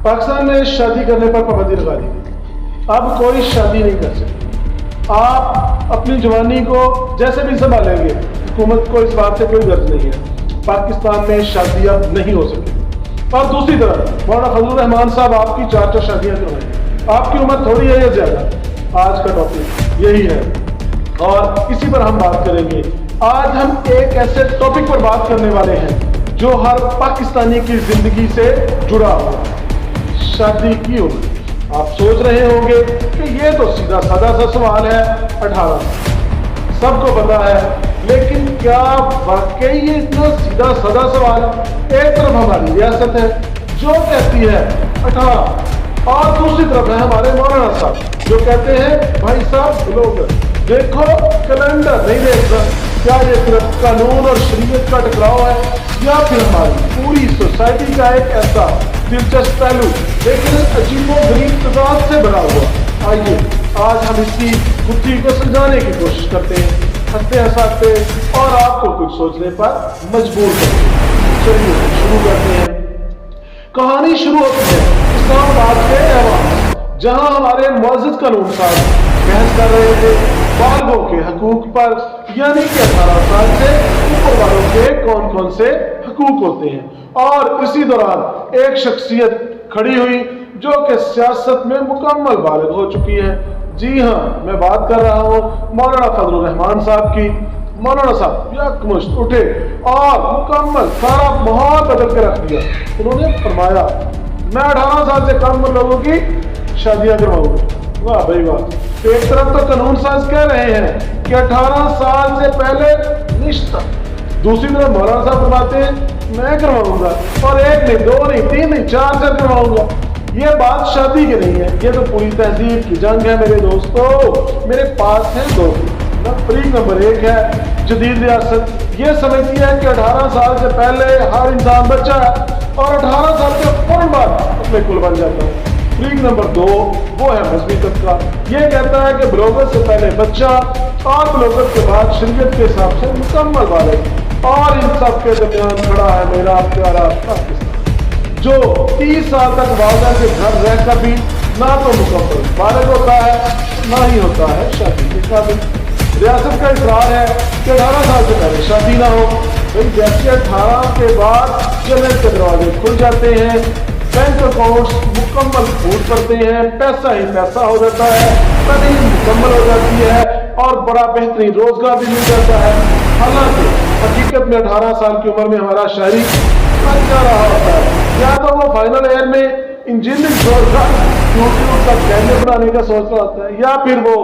पाकिस्तान में शादी करने पर पाबंदी लगा दी गई। अब कोई शादी नहीं कर सकता। आप अपनी जवानी को जैसे भी संभालेंगे, हुकूमत को इस बात से कोई गर्ज नहीं है। पाकिस्तान में शादी अब नहीं हो सकेगी। और दूसरी तरफ मौलाना फजलुर रहमान साहब आपकी 4 शादियां करवाएंगे। आपकी उम्र थोड़ी है या ज्यादा? आज का टॉपिक यही है और इसी पर हम बात करेंगे। आज हम एक ऐसे टॉपिक पर बात करने वाले हैं जो हर पाकिस्तानी की जिंदगी से जुड़ा हुआ है, शादी की उम्र। आप सोच रहे होंगे कि ये तो सीधा साधा सा सवाल है, 18, सबको पता है, लेकिन क्या वाकई ये इतना सीधा साधा सवाल है? एक तरफ हमारी रियासत है जो कहती है 18 और दूसरी तरफ है हमारे मौलाना साहब जो कहते हैं भाई साहब लोग देखो कैलेंडर नहीं देखना। क्या ये सिर्फ कानून और शरीयत का टकराव है या फिर हमारी पूरी सोसाइटी का एक ऐसा दिलचस्प पहलू लेकिन अजीबोगरीब तजाद से भरा हुआ? आइए आज हम इसकी गुत्थी को सुलझाने की कोशिश करते हैं, हंसते हंसाते और आपको कुछ सोचने पर मजबूर करते हैं। चलिए शुरू करते हैं। कहानी शुरू होती है इस्लामाबाद के ऐवान, जहां हमारे मुअज़्ज़िज़ कानून साहब बहस कर रहे थे बालगों के हकूक पर, यानी कि 18 साल से ऊपर वालों के कौन कौन से हकूक होते हैं। और इसी दौरान एक शख्सियत खड़ी हुई जो कि सियासत में मुकम्मल बालिग हो चुकी है। जी हाँ, मैं बात कर रहा हूँ मौलाना फजलुर रहमान साहब की। मौलाना साहब यकमुश्त उठे और मुकम्मल सारा माहौल बदल के रख दिया। उन्होंने फरमाया मैं 18 साल से कम लोगों की शादियां करवाऊंगा। वाह भाई वाह। एक तरफ तो कानून साज कह रहे हैं कि 18 साल से पहले निश्चित, दूसरी तरफ मौलाना साहब फरमाते हैं मैं करवाऊंगा, और एक नहीं, 2 नहीं, 3 नहीं, 4 से करवाऊंगा। ये बात शादी की नहीं है, ये तो पूरी तहजीब की जंग है मेरे दोस्तों। मेरे पास है 2 फरीक। नंबर 1 है जदीद रियासत, ये समझती है कि 18 साल से पहले हर इंसान बच्चा है और 18 साल के फौरन बाद अपने कुल बन जाता है। फरीक नंबर 2 वो है मजहबी तबका, ये कहता है कि बलोगत से पहले बच्चा और बलोगत के बाद शरीयत के हिसाब से मुकम्मल बालिग। और इन सब के दरमियान खड़ा है मेरा प्यारा पाकिस्तान जो 30 साल तक वालदा के घर रहकर भी ना तो मुकम्मल बालिग होता है ना ही होता है शादी के काबिल। रियासत का इकरार है कि 18 साल से पहले शादी ना हो। भाई जैसे 18 के बाद जन्नत के दरवाजे खुल जाते हैं, बैंक अकाउंट्स मुकम्मल फूट करते हैं, पैसा ही पैसा हो जाता है, तालीम मुकम्मल हो जाती है और बड़ा बेहतरीन रोजगार भी मिल जाता है। हालांकि हकीकत में 18 साल की उम्र में हमारा शहरी जा रहा होता है, या तो वो फाइनल ईयर में इंजीनियरिंग छोड़कर यूट्यूब का चैनल बनाने का सोच रहा होता है, या फिर वो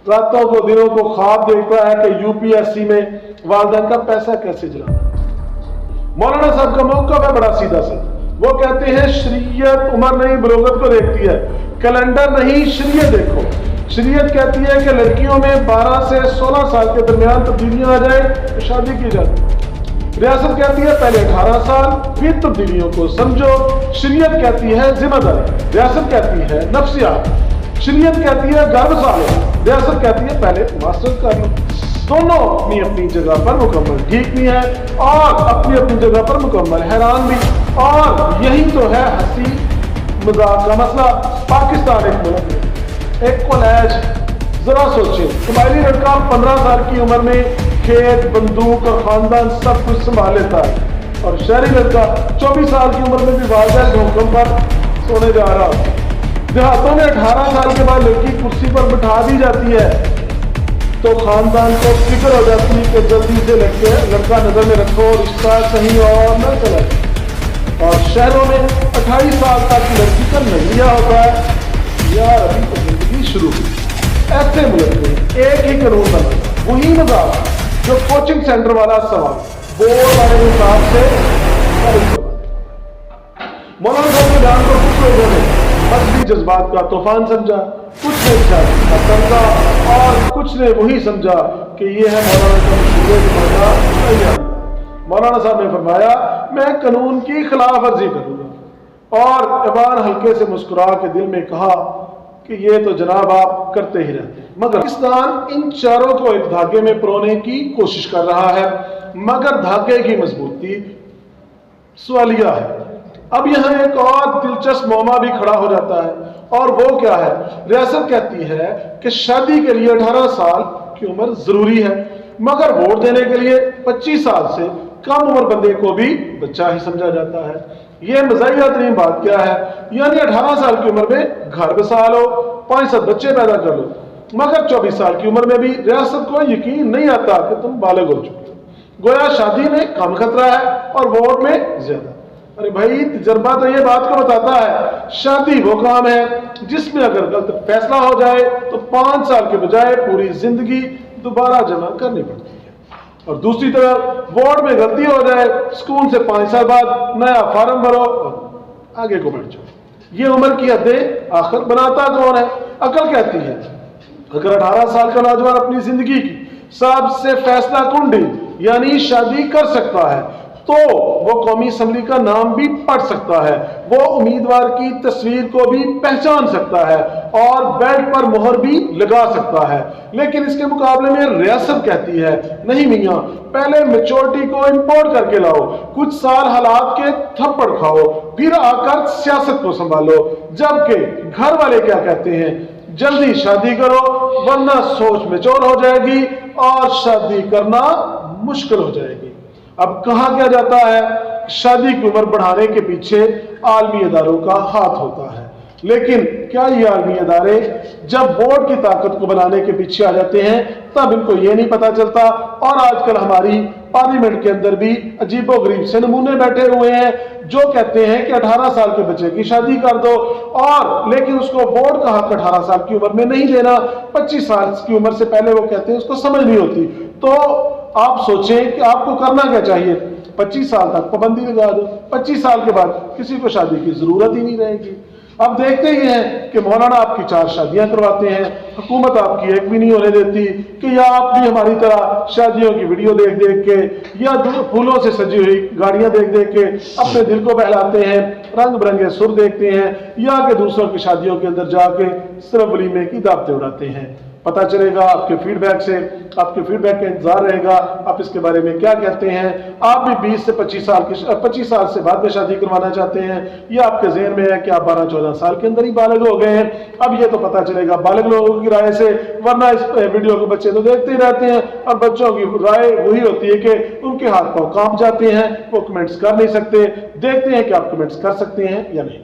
रातों को दिनों को ख्वाब देखता है कि यूपीएससी में वालिदैन का पैसा कैसे जलाना। मौलाना साहब का मौका है बड़ा सीधा सा, वो कहते हैं शरीयत उम्र नहीं बलोगत को देखती है, कैलेंडर नहीं शरीयत देखो। शरीयत कहती है कि लड़कियों में 12 से 16 साल के दरमियान तब्दीलियां आ जाए तो शादी की जाती है। रियासत कहती है पहले 18 साल फिर तब्दीलियों को समझो। शरीयत कहती है जिम्मेदारी, रियासत कहती है नफ्सियात। शरीयत कहती है घर बसा लो, रियासत कहती है पहले मास्टर्स कर लो। दोनों अपनी अपनी जगह पर मुकम्मल ठीक भी है और अपनी अपनी जगह पर मुकम्मल हैरान भी। और यही तो है हंसी मजाक का मसला। पाकिस्तान एक मुल्क है, एक कॉलेज। जरा सोचे कबायली लड़का 15 साल की उम्र में खेत बंदूक और खानदान सब कुछ संभाल लेता है, और शहरी लड़का 24 साल की उम्र में भी वालिदैन के हुक्म पर सोने जा रहा है। देहातों में 18 साल के बाद लड़की कुर्सी पर बिठा दी जाती है तो खानदान को फिक्र हो जाती है कि जल्दी से लड़का नजर में रखो, रिश्ता कहीं और न चला। और शहरों में 28 साल तक की लड़की का नजरिया होता है यार अभी तो जिंदगी शुरू हुई। ऐसे मुल्क में एक ही कानून बना, वही मजाक जो कोचिंग सेंटर वाला सवाल बोर्ड वाले हिसाब से। मौलाना साहब के बयान को कुछ लोगों ने मजहबी जज्बात का तूफान समझा, कुछ ने सियासत का तंजा और कुछ ने वही समझा कि ये है मौलाना का। मौलाना साहब ने फरमाया मैं कानून की खिलाफ वर्जी करूंगा, और ऐवान हल्के से मुस्कुरा के दिल में कहा कि ये तो जनाब आप करते ही रहते हैं। मगर पाकिस्तान इन चारों को एक धागे में परोने की कोशिश कर रहा है, मगर धागे की मजबूती सवालिया है। अब यहाँ एक और दिलचस्प मौमा भी खड़ा हो जाता है, और वो क्या है? रियासत कहती है कि शादी के लिए 18 साल की उम्र जरूरी है, मगर वोट देने के लिए 25 साल से कम उम्र बंदे को भी बच्चा ही समझा जाता है। ये मज़ाहिया तरीन बात क्या है? यानी 18 साल की उम्र में घर बसा लो, 5-7 बच्चे पैदा कर लो, मगर 24 साल की उम्र में भी रियासत को यकीन नहीं आता कि तुम बालिग हो चुके हो। गोया शादी में कम खतरा है और वोट में ज्यादा। अरे भाई, तजर्बा तो ये बात को बताता है, शादी वो काम है जिसमें अगर गलत फैसला हो जाए तो 5 साल के बजाय पूरी जिंदगी दोबारा जमा करनी पड़ती है। और दूसरी तरफ वोट में गलती हो जाए, स्कूल से 5 साल बाद नया फार्म भरो और आगे को बढ़ जाओ। ये उम्र की हदें आखिर बनाता कौन है? अकल कहती है अगर 18 साल का नौजवान अपनी जिंदगी की सबसे फैसला कुंडी यानी शादी कर सकता है, तो वो कौमी असम्बली का नाम भी पढ़ सकता है, वो उम्मीदवार की तस्वीर को भी पहचान सकता है और बेल्ट पर मोहर भी लगा सकता है। लेकिन इसके मुकाबले में रियासत कहती है नहीं मियाँ, पहले मेच्योरिटी को इंपोर्ट करके लाओ, कुछ साल हालात के थप्पड़ खाओ, फिर आकर सियासत को संभालो। जबकि घर वाले क्या कहते हैं? जल्दी शादी करो वरना सोच मेच्योर हो जाएगी और शादी करना मुश्किल हो जाएगी। अब कहा क्या जाता है? शादी की उम्र बढ़ाने के पीछे आलमी इदारों का हाथ होता है, लेकिन क्या ये आलमी इदारे जब वोट की ताकत को बनाने के पीछे आ जाते हैं तब इनको ये नहीं पता चलता। और आजकल हमारी पार्लियामेंट के अंदर भी अजीबोगरीब से नमूने बैठे हुए हैं जो कहते हैं कि 18 साल के बच्चे की शादी कर दो, और लेकिन उसको वोट का हक 18 साल की उम्र में नहीं देना, 25 साल की उम्र से पहले वो कहते हैं उसको समझ नहीं होती। तो आप सोचें कि आपको करना क्या चाहिए? 25 साल तक पाबंदी लगा दो, 25 साल के बाद किसी को शादी की जरूरत ही नहीं रहेगी। अब देखते ही हैं कि मौलाना आपकी 4 शादियां करवाते हैं, हुकूमत आपकी एक भी नहीं होने देती कि या आप भी हमारी तरह शादियों की वीडियो देख देख के या फूलों से सजी हुई गाड़ियां देख देख के अपने दिल को बहलाते हैं, रंग बिरंगे सुर देखते हैं, या कि दूसरों की शादियों के अंदर जाके सिर्फ वलीमे की दावतें उड़ाते हैं। पता चलेगा आपके फीडबैक से, आपके फीडबैक का इंतजार रहेगा, आप इसके बारे में क्या कहते हैं। आप भी 20 से 25 साल से बाद में शादी करवाना चाहते हैं, या आपके ज़हन में है कि आप 12-14 साल के अंदर ही बालिग हो गए हैं? अब ये तो पता चलेगा बालिग लोगों की राय से, वरना इस वीडियो को बच्चे तो देखते ही रहते हैं और बच्चों की राय वही होती है कि उनके हाथ पांव कांप जाते हैं, वो कमेंट्स कर नहीं सकते। देखते हैं कि आप कमेंट्स कर सकते हैं या नहीं।